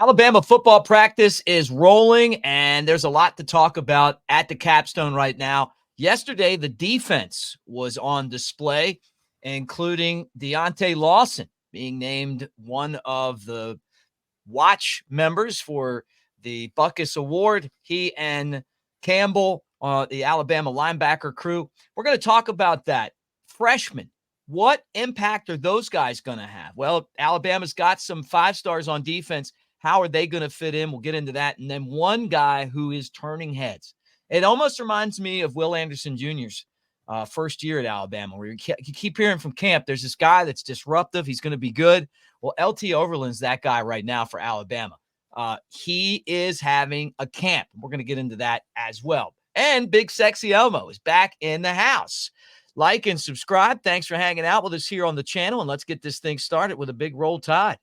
Alabama football practice is rolling, and there's a lot to talk about at the capstone right now. Yesterday, the defense was on display, including Deontae Lawson being named one of the watch members for the Butkus Award. He and Campbell, the Alabama linebacker crew. We're going to talk about that. Freshmen, what impact are those guys going to have? Well, Alabama's got some 5-stars on defense. How are they going to fit in? We'll get into that. And then one guy who is turning heads. It almost reminds me of Will Anderson Jr.'s first year at Alabama, where you keep hearing from camp, there's this guy that's disruptive. He's going to be good. Well, LT Overton's that guy right now for Alabama. He is having a camp. We're going to get into that as well. And Big Sexy Elmo is back in the house. Like and subscribe. Thanks for hanging out with us here on the channel, and let's get this thing started with a big Roll Tide.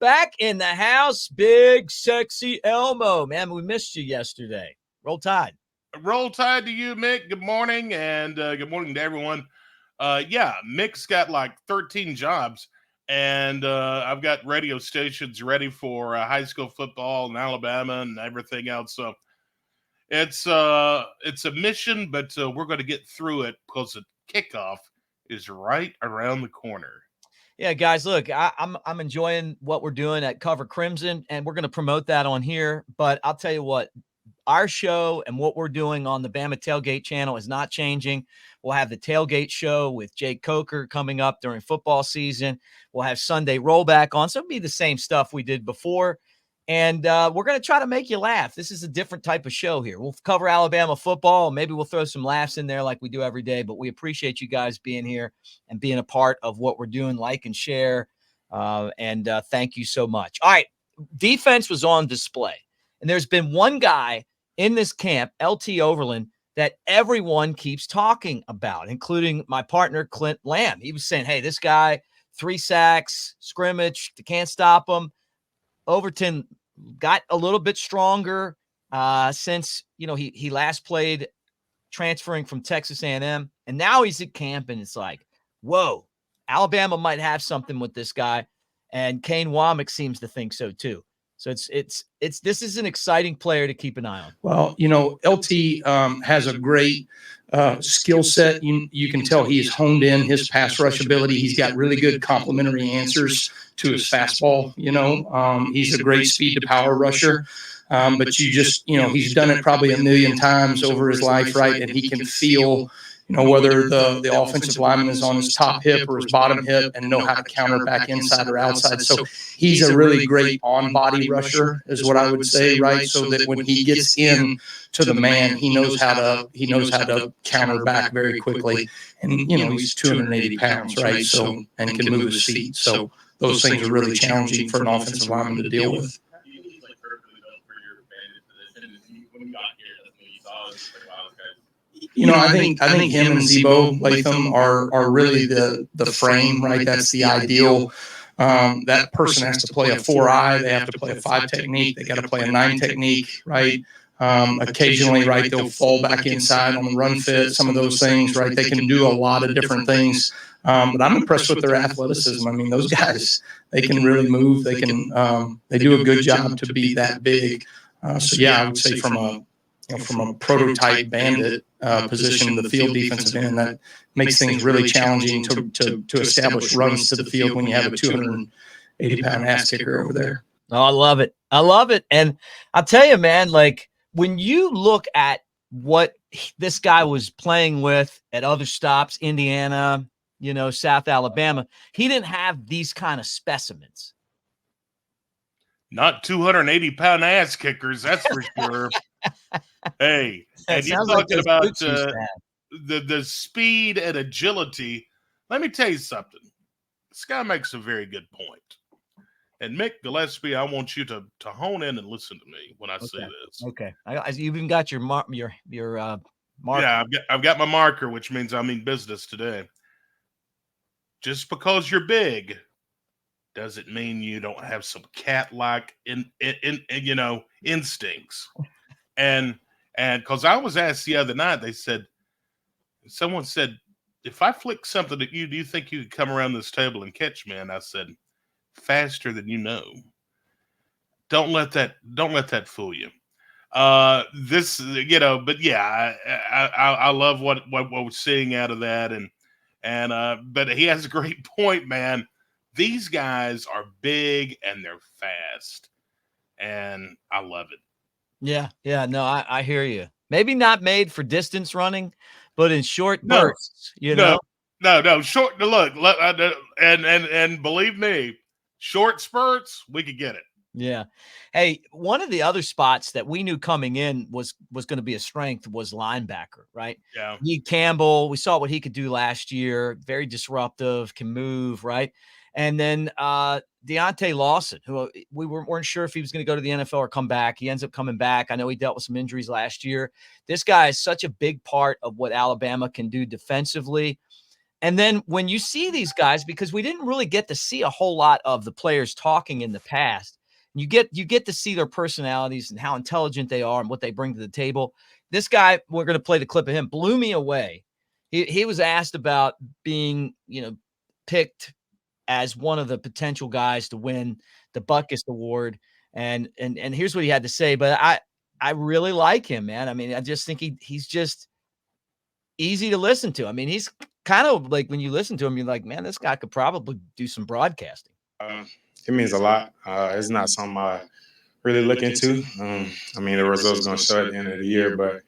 Back in the house, Big Sexy Elmo. Man, we missed you yesterday. Roll Tide. Roll Tide to you, Mick. Good morning, and good morning to everyone. Mick's got like 13 jobs, and I've got radio stations ready for high school football in Alabama and everything else. So it's a mission, but we're going to get through it because the kickoff is right around the corner. Yeah, guys, look, I'm enjoying what we're doing at Cover Crimson, and we're going to promote that on here. But I'll tell you what, our show and what we're doing on the Bama Tailgate channel is not changing. We'll have the Tailgate show with Jake Coker coming up during football season. We'll have Sunday Rollback on, so it'll be the same stuff we did before. And we're going to try to make you laugh. This is a different type of show here. We'll cover Alabama football. Maybe we'll throw some laughs in there like we do every day. But we appreciate you guys being here and being a part of what we're doing. Like and share. And thank you so much. All right. Defense was on display. And there's been one guy in this camp, LT Overton, that everyone keeps talking about, including my partner, Clint Lamb. He was saying, hey, this guy, 3 sacks, scrimmage, they can't stop him. Overton got a little bit stronger since, he last played transferring from Texas A&M, and now he's at camp, and it's like, whoa, Alabama might have something with this guy, and Kane Wommack seems to think so too. So this is an exciting player to keep an eye on. Well, LT has a great skill set. You can tell he's honed in his pass rush ability. He's got really good complementary answers to his fastball. He's a great speed to power rusher. But he's done it probably a million times over his life, right? And he can feel, whether the offensive lineman is on his top hip or his bottom hip and know how to counter back inside or outside. So he's a really great on-body rusher is what I would say, right? So that when he gets in to the man, he knows how to counter back very quickly. And, he's 280 pounds, right? So, and can move his feet. So those things are really challenging for an offensive lineman to deal with. I think him and Zebo Latham are really the frame, right? That's the ideal. That person has to play a 4-eye. They have to play a 5 technique. They got to play a 9 technique, right? Occasionally, right, they'll fall back inside on the run fit, some of those things, right? They can do a lot of different things. But I'm impressed with their athleticism. I mean, those guys, they can really move. They do a good job to be that big. I would say from a prototype bandit position, the field defensive end, that makes things really challenging to establish runs to the field when you have a 280-pound ass kicker over there. Oh, I love it. I love it. And I'll tell you, man, like when you look at what this guy was playing with at other stops, Indiana, South Alabama, he didn't have these kind of specimens. Not 280-pound ass kickers, that's for sure. Hey, and you're talking about the speed and agility. Let me tell you something. This guy makes a very good point. And Mick Gillespie, I want you to hone in and listen to me when I say this. Okay, you even got your Mark. Yeah, I've got my marker, which means I mean business today. Just because you're big doesn't mean you don't have some cat-like instincts. And because I was asked the other night, someone said, if I flick something at you, do you think you could come around this table and catch me? And I said, faster than you know. Don't let that fool you. But yeah, I love what we're seeing out of that, but he has a great point, man. These guys are big and they're fast, and I love it. Yeah, no, I hear you. Maybe not made for distance running, but in short No, bursts, you know. No. Short. Look, and believe me, short spurts, we could get it. Yeah. Hey, one of the other spots that we knew coming in was going to be a strength was linebacker, right? Yeah. Campbell, we saw what he could do last year. Very disruptive, can move, right? And then Deontae Lawson, who we weren't sure if he was going to go to the NFL or come back. He ends up coming back. I know he dealt with some injuries last year. This guy is such a big part of what Alabama can do defensively. And then when you see these guys, because we didn't really get to see a whole lot of the players talking in the past, you get to see their personalities and how intelligent they are and what they bring to the table. This guy, we're going to play the clip of him, blew me away. He was asked about being, picked as one of the potential guys to win the Butkus Award, and here's what he had to say. But I really like him, man. I mean, I just think he's just easy to listen to. I mean, he's kind of like, when you listen to him, you're like, man, this guy could probably do some broadcasting. It means a lot. It's not something I really look into. I mean, the results going to show at the end of the year, but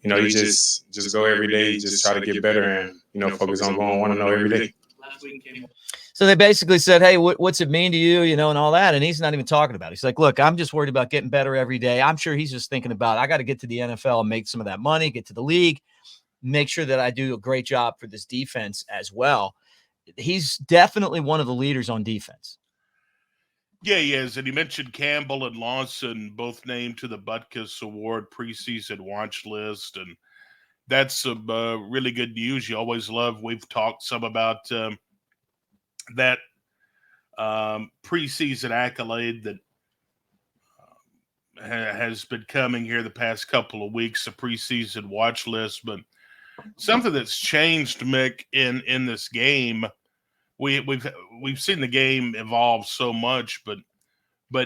you just go every day, just try to get better, and focus on going 1-0 every day. So they basically said, hey, what's it mean to you, and all that, and he's not even talking about it. He's like, look, I'm just worried about getting better every day. I'm sure he's just thinking about, I got to get to the NFL and make some of that money, get to the league, make sure that I do a great job for this defense as well. He's definitely one of the leaders on defense. Yeah, he is. And he mentioned Campbell and Lawson, both named to the Butkus Award preseason watch list. And that's some really good news. You always love, we've talked some about that preseason accolade that has been coming here the past couple of weeks, the preseason watch list. But something that's changed, Mick, in this game, we've seen the game evolve so much, but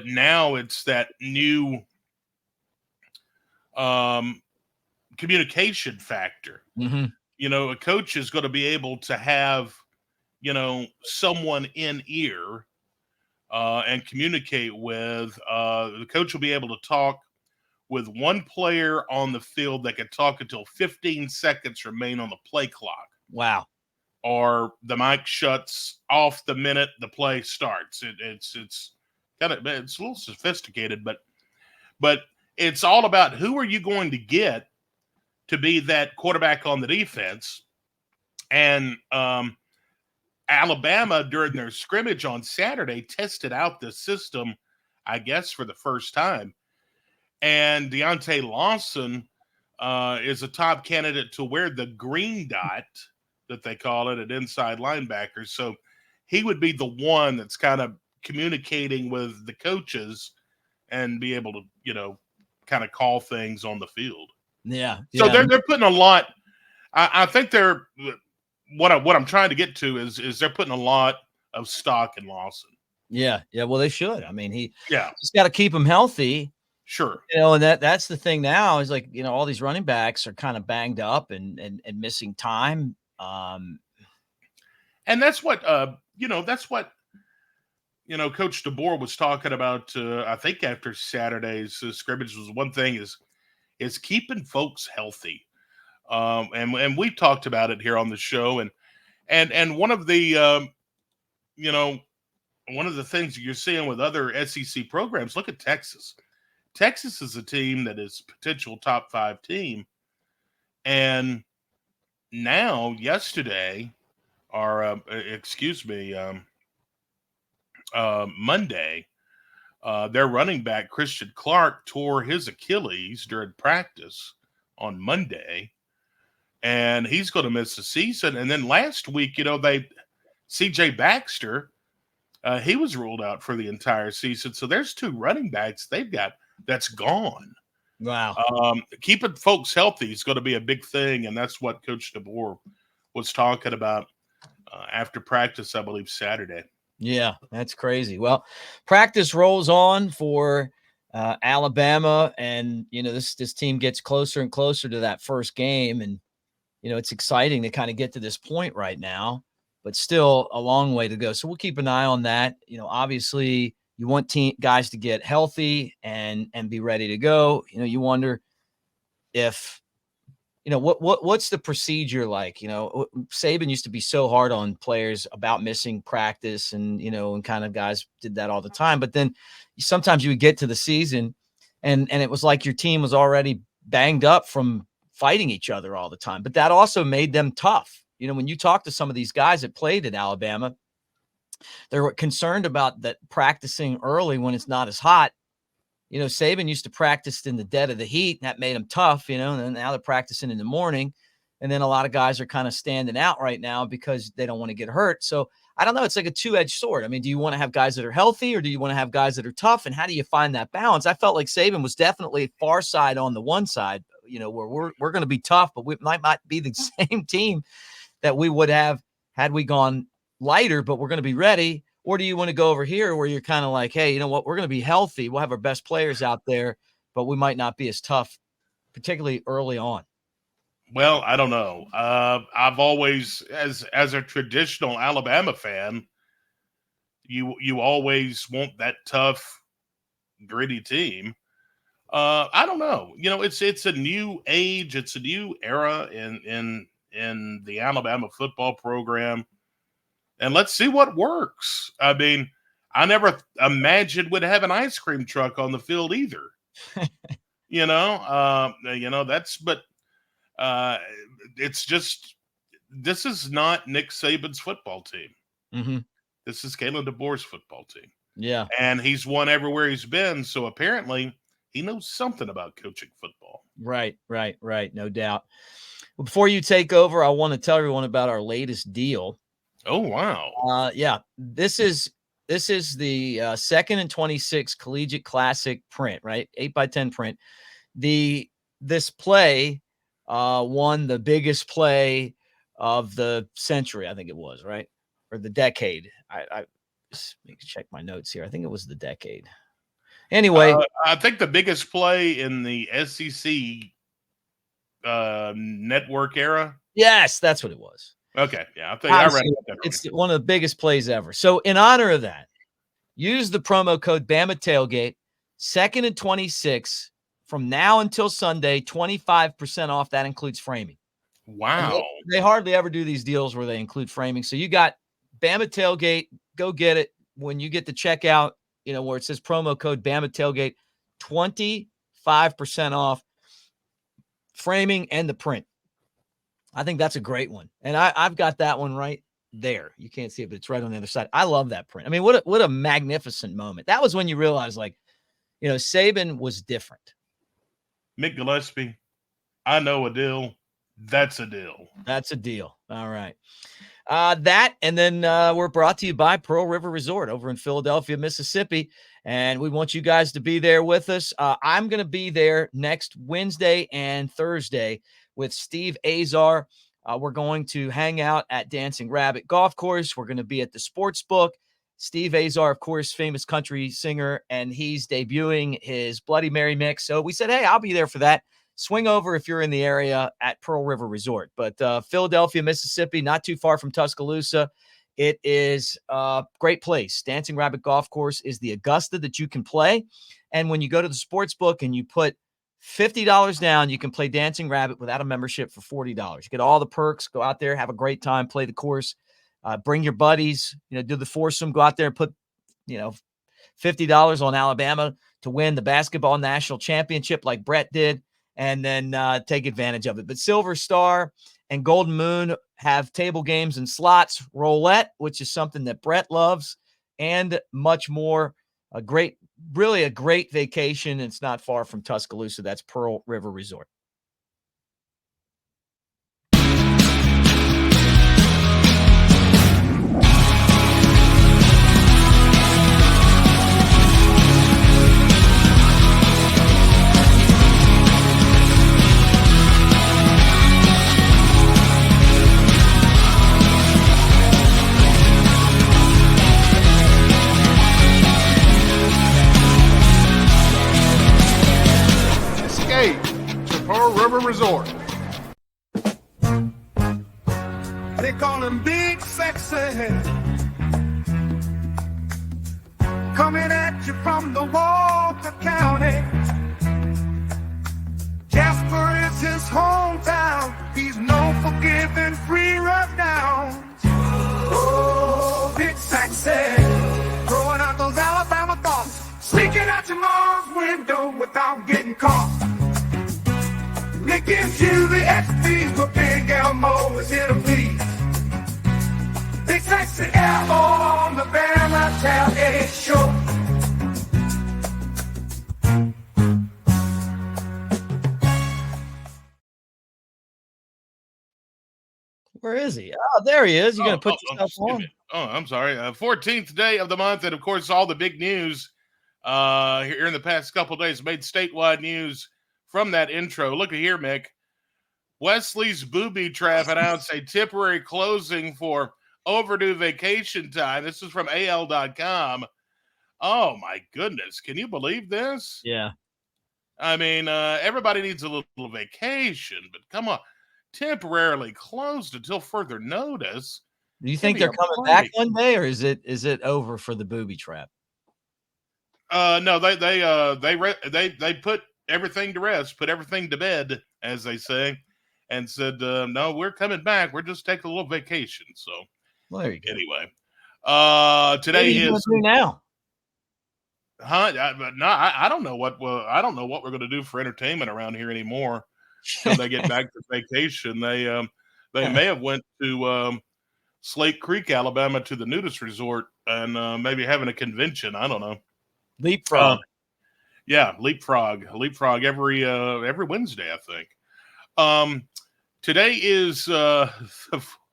now it's that new communication factor. Mm-hmm. A coach is going to be able to have someone in ear and communicate with. The coach will be able to talk with one player on the field that can talk until 15 seconds remain on the play clock. Wow. Or the mic shuts off the minute the play starts. It's a little sophisticated, but it's all about who are you going to get to be that quarterback on the defense. And Alabama, during their scrimmage on Saturday, tested out this system, I guess, for the first time. And Deontae Lawson is a top candidate to wear the green dot that they call it, an inside linebacker. So he would be the one that's kind of communicating with the coaches and be able to, kind of call things on the field. Yeah. So they're putting a lot. I think they're what I'm trying to get to is they're putting a lot of stock in Lawson. Yeah. Well, they should. I mean, just got to keep him healthy. Sure. And that's the thing now is like, all these running backs are kind of banged up and missing time. And that's what Coach DeBoer was talking about. I think after Saturday's scrimmage was one thing is keeping folks healthy. And we've talked about it here on the show. And one of the, one of the things you're seeing with other SEC programs, look at Texas. Texas is a team that is potential top 5 team. And now yesterday, or Monday, their running back, Christian Clark, tore his Achilles during practice on Monday. and he's going to miss the season. And then last week, CJ Baxter, he was ruled out for the entire season. So there's 2 running backs they've got that's gone. Wow. Keeping folks healthy is going to be a big thing, and that's what Coach DeBoer was talking about after practice, I believe, Saturday. Yeah, that's crazy. Well, practice rolls on for Alabama, and this team gets closer and closer to that first game, and it's exciting to kind of get to this point right now, but still a long way to go. So we'll keep an eye on that. Obviously, you want guys to get healthy and be ready to go. You wonder if what's the procedure like? Saban used to be so hard on players about missing practice, and and kind of guys did that all the time. But then sometimes you would get to the season, and it was like your team was already banged up from fighting each other all the time. But that also made them tough. When you talk to some of these guys that played at Alabama, they were concerned about that practicing early when it's not as hot. Saban used to practice in the dead of the heat, and that made them tough, and now they're practicing in the morning. And then a lot of guys are kind of standing out right now because they don't want to get hurt. So I don't know. It's like a two-edged sword. I mean, do you want to have guys that are healthy, or do you want to have guys that are tough? And how do you find that balance? I felt like Saban was definitely far side on the one side, where we're going to be tough, but we might not be the same team that we would have had we gone lighter, but we're going to be ready. Or do you want to go over here where you're kind of like, hey, you know what? We're going to be healthy. We'll have our best players out there, but we might not be as tough, particularly early on. Well, I don't know. I've always, as a traditional Alabama fan, you always want that tough, gritty team. I don't know. It's a new age. It's a new era in the Alabama football program. And let's see what works. I mean, I never imagined we'd have an ice cream truck on the field either. It's just, this is not Nick Saban's football team. Mm-hmm. This is Kalen DeBoer's football team. Yeah. And he's won everywhere he's been. So apparently he knows something about coaching football. Right. No doubt. Well, before you take over, I want to tell everyone about our latest deal. Oh, wow. Yeah. This is the 2nd and 26 Collegiate Classic print, right? 8x10 print. This play won the biggest play of the century, I think it was, right? Or the decade. I just need to check my notes here. I think it was the decade. Anyway, I think the biggest play in the SEC network era. Yes, that's what it was. Okay, yeah, I read that. It's one of the biggest plays ever. So in honor of that, use the promo code Bama Tailgate, 2nd and 26 from now until Sunday, 25% off. That includes framing. Wow. They hardly ever do these deals where they include framing. So you got Bama Tailgate. Go get it. When you get the checkout, where it says promo code Bama Tailgate, 25% off framing and the print. I think that's a great one. And I've got that one right there. You can't see it, but it's right on the other side. I love that print. I mean, what a magnificent moment. That was when you realize, Saban was different. Mick Gillespie, I know a deal. That's a deal. That's a deal. All right. That, and then we're brought to you by Pearl River Resort over in Philadelphia, Mississippi. And we want you guys to be there with us. I'm going to be there next Wednesday and Thursday with Steve Azar. We're going to hang out at Dancing Rabbit Golf Course. We're going to be at the Sports Book. Steve Azar, of course, famous country singer, and he's debuting his Bloody Mary mix. So we said, hey, I'll be there for that. Swing over if you're in the area at Pearl River Resort. But Philadelphia, Mississippi, not too far from Tuscaloosa. It is a great place. Dancing Rabbit Golf Course is the Augusta that you can play. And when you go to the Sports Book and you put $50 down, you can play Dancing Rabbit without a membership for $40. You get all the perks. Go out there, have a great time, play the course, bring your buddies, do the foursome, go out there and put, $50 on Alabama to win the basketball national championship like Brett did, and then take advantage of it. But Silver Star and Golden Moon have table games and slots, roulette, which is something that Brett loves, and much more. Really a great vacation. It's not far from Tuscaloosa. That's Pearl River Resort. Resort. They call him Big Sexy. Coming at you from the Walker County. Jasper is his hometown. He's known for giving free rundowns. Oh, Big Sexy. Throwing out those Alabama thoughts. Sneaking out your mom's window without getting caught. Nick gives you the XP, but Big Elmo is here to please. Big Sexy Elmo on the Bama Tailgate Show. Where is he? Oh, there he is. You're going to put yourself on? Oh, I'm sorry. 14th day of the month, and of course, all the big news here in the past couple of days made statewide news from that intro. Look at here, Mick. Wesley's Booby Trap announced a temporary closing for overdue vacation time. This is from AL.com. Oh, my goodness. Can you believe this? Yeah. I mean, everybody needs a little vacation, but come on. Temporarily closed until further notice. Do you think they're coming back one day, or is it over for the Booby Trap? No, they put everything to rest, put everything to bed, as they say, and said, no, we're coming back. We're just taking a little vacation. So, well, there you go. Anyway, today is now. Huh? I don't know what. Well, I don't know what we're going to do for entertainment around here anymore. When they get back to vacation, they may have went to Slate Creek, Alabama, to the nudist resort and maybe having a convention. I don't know. Leapfrog. Yeah, leapfrog every Wednesday, I think. Today is the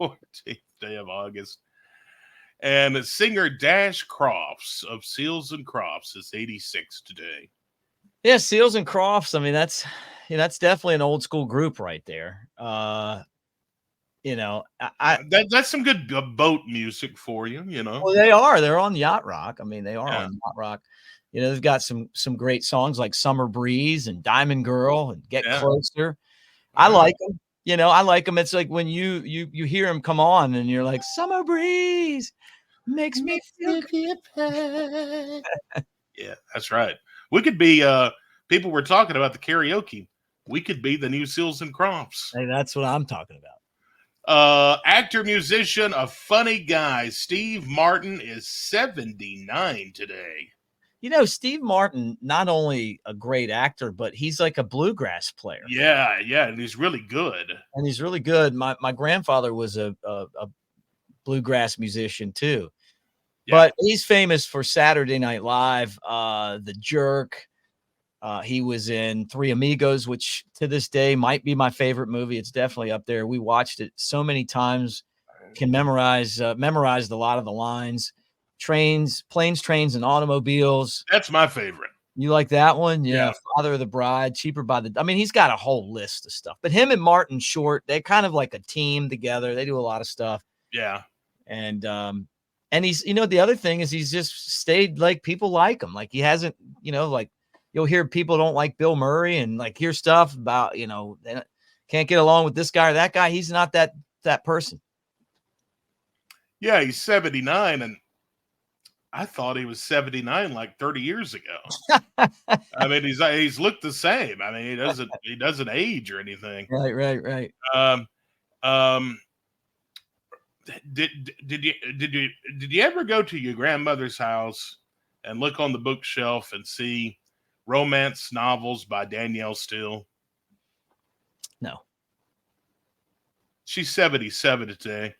14th day of August, and singer Dash Crofts of Seals and Crofts is 86 today. Yeah, Seals and Crofts. I mean, that's definitely an old school group right there. That's some good boat music for you. Well, they are. They're on Yacht Rock. I mean, they are on Yacht Rock. They've got some great songs like Summer Breeze and Diamond Girl and Get Closer. I like them. I like them. It's like when you hear them come on and you're like, Summer Breeze makes me feel good. Yeah, that's right. We could be people were talking about the karaoke. We could be the new Seals and Crofts. Hey, that's what I'm talking about. Actor, musician, a funny guy, Steve Martin is 79 today. Steve Martin, not only a great actor, but he's like a bluegrass player. Yeah, and he's really good. My grandfather was a bluegrass musician too. Yeah. But he's famous for Saturday Night Live, The Jerk. He was in Three Amigos, which to this day might be my favorite movie. It's definitely up there. We watched it so many times, can memorized a lot of the lines. Planes, Trains, and Automobiles. That's my favorite. You like that one? Yeah. Father of the Bride, Cheaper by the... I mean, he's got a whole list of stuff. But him and Martin Short, they're kind of like a team together. They do a lot of stuff. Yeah. And he's, the other thing is he's just stayed like people like him. Like he hasn't, like you'll hear people don't like Bill Murray and like hear stuff about, they can't get along with this guy or that guy. He's not that person. Yeah, he's 79 and I thought he was 79 like 30 years ago. I mean, he's looked the same. I mean, he doesn't age or anything. Right. Did you ever go to your grandmother's house and look on the bookshelf and see romance novels by Danielle Steele? No. She's 77 today,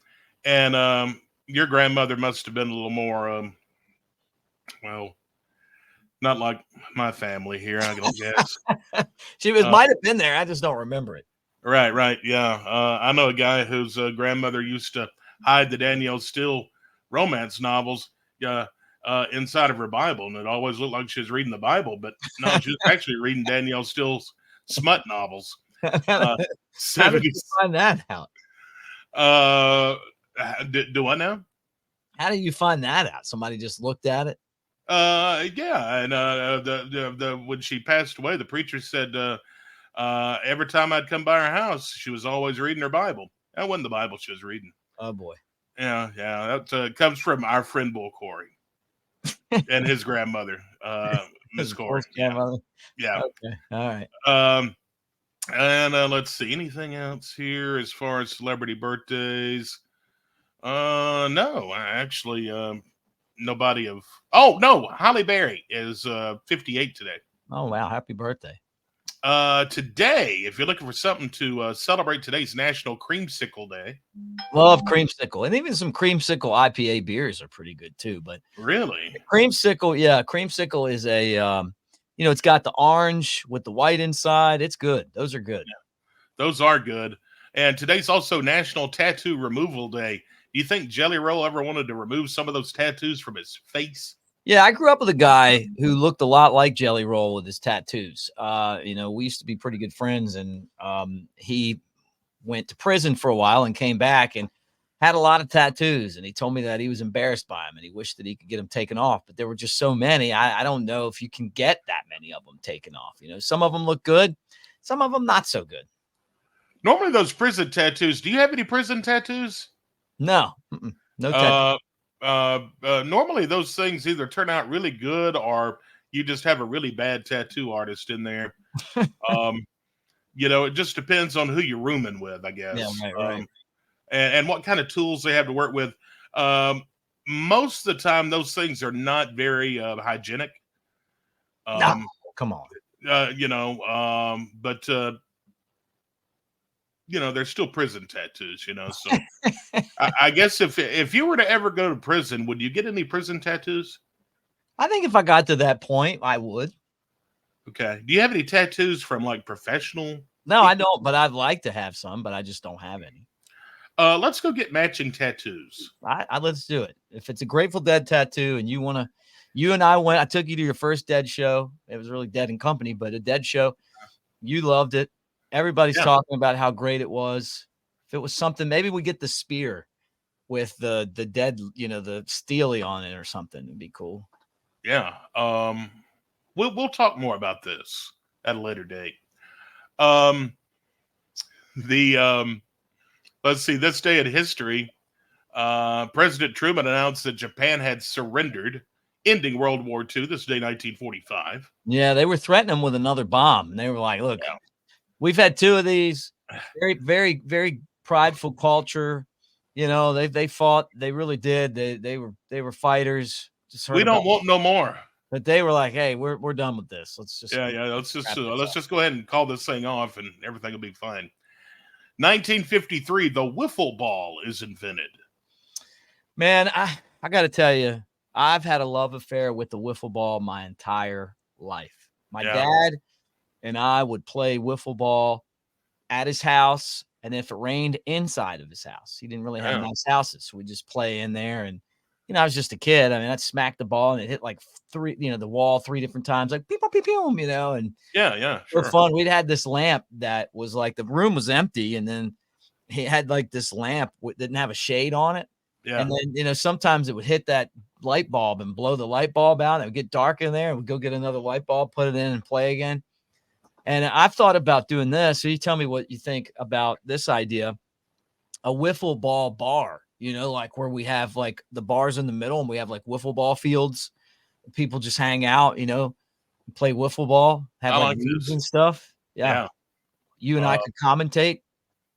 and your grandmother must have been a little more well, not like my family here, I guess. She might have been there. I just don't remember it. Right. Yeah. I know a guy whose grandmother used to hide the Danielle Steele romance novels inside of her Bible. And it always looked like she was reading the Bible, but no, she was actually reading Danielle Steele's smut novels. How did you find that out? Do I know? How do you find that out? Somebody just looked at it? Yeah, and when she passed away, the preacher said, Every time I'd come by her house, she was always reading her Bible. That wasn't the Bible she was reading. Oh boy. Yeah, that comes from our friend Bull Corey and his grandmother, Miss Corey. Yeah. Yeah. Okay. All right. And let's see, anything else here as far as celebrity birthdays? No, actually, nobody of. Oh no, Halle Berry is 58 today. Oh wow! Happy birthday. Today, if you're looking for something to celebrate, today's National Creamsicle Day. Love creamsicle, and even some creamsicle IPA beers are pretty good too. But Really, creamsicle is a it's got the orange with the white inside. It's good. Those are good. Yeah, those are good. And today's also National Tattoo Removal Day. Do you think Jelly Roll ever wanted to remove some of those tattoos from his face? Yeah, I grew up with a guy who looked a lot like Jelly Roll with his tattoos. We used to be pretty good friends, and he went to prison for a while and came back and had a lot of tattoos. And he told me that he was embarrassed by them and he wished that he could get them taken off. But there were just so many. I don't know if you can get that many of them taken off. Some of them look good, some of them not so good. Normally, those prison tattoos. Do you have any prison tattoos? No, no tattoos. Normally those things either turn out really good or you just have a really bad tattoo artist in there. It just depends on who you're rooming with, I guess. Yeah, right. And what kind of tools they have to work with. Most of the time, those things are not very hygienic. No, come on. But they're still prison tattoos, so I guess if you were to ever go to prison, would you get any prison tattoos? I think if I got to that point, I would. Okay. Do you have any tattoos from like professional? No, I don't, but I'd like to have some, but I just don't have any. Let's go get matching tattoos. Let's do it. If it's a Grateful Dead tattoo and you and I took you to your first Dead show. It was really Dead and Company, but a Dead show. You loved it. Everybody's talking about how great it was. If it was something, maybe we get the spear with the Dead, the Steely on it or something. It'd be cool. Yeah. We'll talk more about this at a later date. Let's see, this day in history, President Truman announced that Japan had surrendered, ending World War II. This day, 1945. Yeah, they were threatening them with another bomb. And they were like, look, we've had two of these. Very, very, very prideful culture. They fought. They really did. They were fighters. We don't want no more. But they were like, hey, we're done with this. Let's just let's just go ahead and call this thing off and everything will be fine. 1953, the wiffle ball is invented. Man, I got to tell you, I've had a love affair with the wiffle ball my entire life. My dad and I would play wiffle ball at his house, and if it rained, inside of his house. He didn't really have nice houses, so we just play in there. And I was just a kid. I mean, I'd smack the ball and it hit like the wall 3 different times, like pew, pew, pew, and sure. For fun. We'd had this lamp that was like the room was empty, and then he had like this lamp that didn't have a shade on it. Yeah. And then sometimes it would hit that light bulb and blow the light bulb out. And it would get dark in there, and we'd go get another light bulb, put it in, and play again. And I've thought about doing this. So you tell me what you think about this idea: a wiffle ball bar. Like where we have like the bars in the middle and we have like wiffle ball fields. People just hang out, play wiffle ball, have like leagues and stuff. Yeah. You and I could commentate.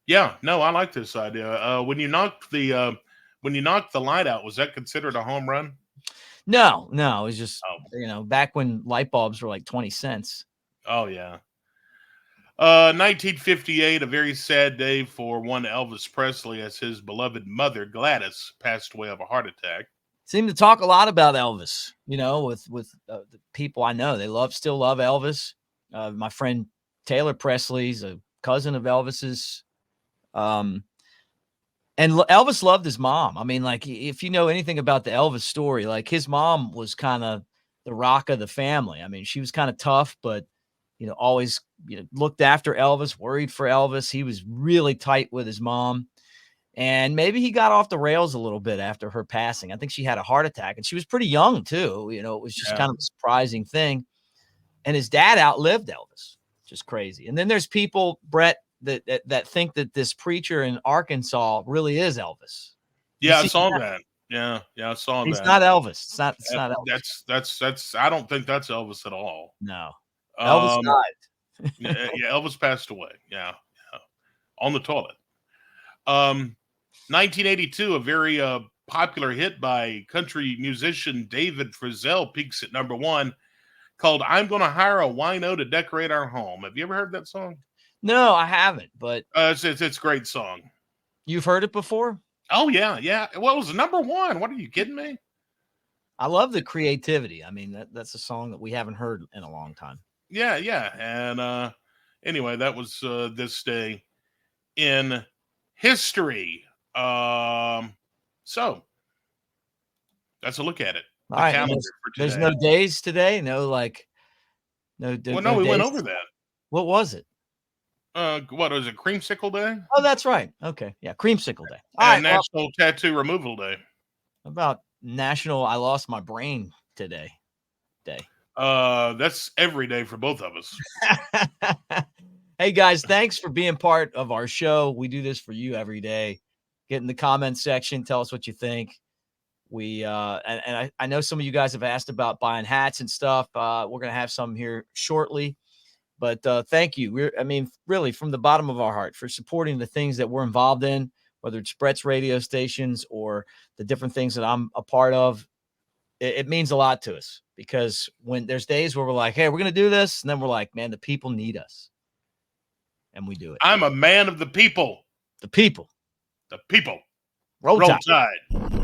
Yeah, no, I like this idea. When you knocked the light out, was that considered a home run? No, it was just, back when light bulbs were like 20 cents. Oh yeah. 1958, a very sad day for one Elvis Presley, as his beloved mother, Gladys, passed away of a heart attack. Seem to talk a lot about Elvis, with the people I know. They still love Elvis. My friend Taylor Presley's a cousin of Elvis's. And Elvis loved his mom. I mean, like, if you know anything about the Elvis story, like his mom was kind of the rock of the family. I mean, she was kind of tough, but always, looked after Elvis, worried for Elvis. He was really tight with his mom. And maybe he got off the rails a little bit after her passing. I think she had a heart attack, and she was pretty young too. It was just kind of a surprising thing. And his dad outlived Elvis. Just crazy. And then there's people, Brett, that think that this preacher in Arkansas really is Elvis. Yeah, I saw that. Yeah, I saw He's that. not Elvis. It's not Elvis. That's I don't think that's Elvis at all. No. Elvis died. yeah, Elvis passed away. Yeah. On the toilet. 1982, a very popular hit by country musician David Frizzell peaks at number 1, called "I'm Gonna Hire a Wino to Decorate Our Home." Have you ever heard that song? No, I haven't, but It's a great song. You've heard it before? Oh yeah. Well, it was number 1. What are you kidding me? I love the creativity. I mean, that's a song that we haven't heard in a long time. Yeah. And anyway, that was this day in history. So that's a look at it. All right. There's no days today. No, no. Well, no, we went over that. What was it? What was it? Creamsicle Day? Oh, that's right. Okay. Yeah. Creamsicle Day. All right. National Tattoo Removal Day. About National I Lost My Brain Today Day. That's every day for both of us. Hey guys, thanks for being part of our show. We do this for you every day. Get in the comments section. Tell us what you think. We and I know some of you guys have asked about buying hats and stuff. We're gonna have some here shortly. But thank you. Really from the bottom of our heart for supporting the things that we're involved in, whether it's Brett's radio stations or the different things that I'm a part of. It means a lot to us because when there's days where we're like, hey, we're going to do this. And then we're like, man, the people need us. And we do it. I'm a man of the people. The people. The people. Roll Tide. Tide.